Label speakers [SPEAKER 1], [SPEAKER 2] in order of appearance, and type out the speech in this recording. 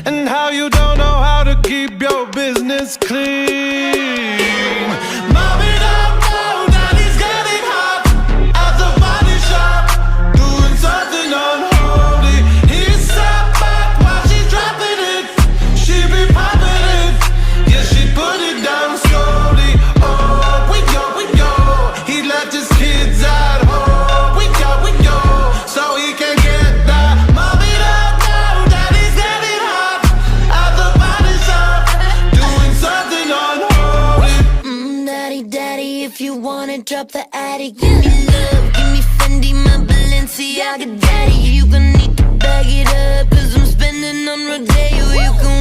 [SPEAKER 1] And how you don't know how to keep your business clean. Mom it up now, daddy's getting hot at the body shop, doing something unholy. He sat back while she's dropping it. She be popping it, yeah, she put it down slowly. Oh, we go. He left his kids at home. We go, so he can get that. Mom it up now, daddy's getting hot at the body shop, doing something unholy.
[SPEAKER 2] Daddy, if you wanna drop the attic, give me love, give me Fendi, my Balenciaga. Daddy, you gon' need to bag it up, 'cause I'm spending on Rodeo. You can